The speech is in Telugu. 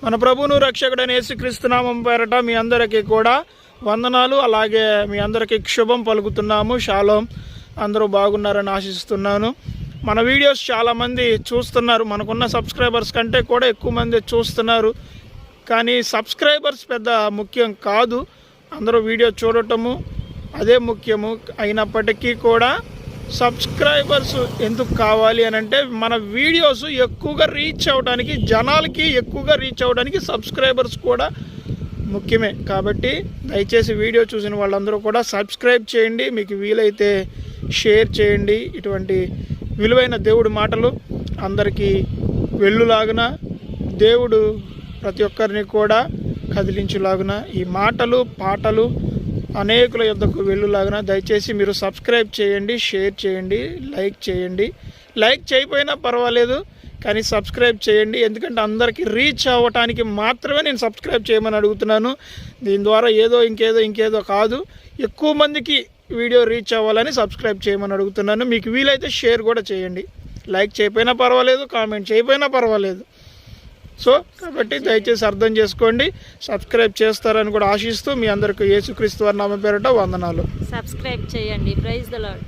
మన ప్రభువును రక్షకుడైన యేసుక్రీస్తు నామం పేరట మీ అందరికీ కూడా వందనాలు. అలాగే మీ అందరికీ శుభం పలుకుతున్నాము. షాలోం. అందరూ బాగున్నారని ఆశిస్తున్నాను. మన వీడియోస్ చాలామంది చూస్తున్నారు. మనకున్న సబ్స్క్రైబర్స్ కంటే కూడా ఎక్కువ మంది చూస్తున్నారు. కానీ సబ్స్క్రైబర్స్ పెద్ద ముఖ్యం కాదు, అందరూ వీడియో చూడటము అదే ముఖ్యము. అయినప్పటికీ కూడా సబ్స్క్రైబర్స్ ఎందుకు కావాలి అని అంటే, మన వీడియోస్ ఎక్కువగా రీచ్ అవ్వడానికి, జనాలకి ఎక్కువగా రీచ్ అవ్వడానికి సబ్స్క్రైబర్స్ కూడా ముఖ్యమే. కాబట్టి దయచేసి వీడియో చూసిన వాళ్ళందరూ కూడా సబ్స్క్రైబ్ చేయండి. మీకు వీలైతే షేర్ చేయండి. ఇటువంటి విలువైన దేవుడి మాటలు అందరికీ వెళ్ళులాగున, దేవుడు ప్రతి ఒక్కరిని కూడా కదిలించులాగున, ఈ మాటలు పాటలు అనేకుల యొద్దకు వెళ్ళులాగున దయచేసి మీరు సబ్స్క్రైబ్ చేయండి, షేర్ చేయండి, లైక్ చేయండి. లైక్ చేయకపోయినా పర్వాలేదు, కానీ సబ్స్క్రైబ్ చేయండి. ఎందుకంటే అందరికీ రీచ్ అవ్వటానికి మాత్రమే నేను సబ్స్క్రైబ్ చేయమని అడుగుతున్నాను. దీని ద్వారా ఇంకేదో కాదు, ఎక్కువ మందికి వీడియో రీచ్ అవ్వాలని సబ్స్క్రైబ్ చేయమని అడుగుతున్నాను. మీకు వీలైతే షేర్ కూడా చేయండి. లైక్ చేయకపోయినా పర్వాలేదు, కామెంట్ చేయకపోయినా పర్వాలేదు. సో కాబట్టి దయచేసి అర్థం చేసుకోండి. సబ్స్క్రైబ్ చేస్తారని కూడా ఆశిస్తూ మీ అందరికీ యేసుక్రీస్తు వారి నామం పేరట వందనాలు. సబ్స్క్రైబ్ చేయండి. Praise the lord.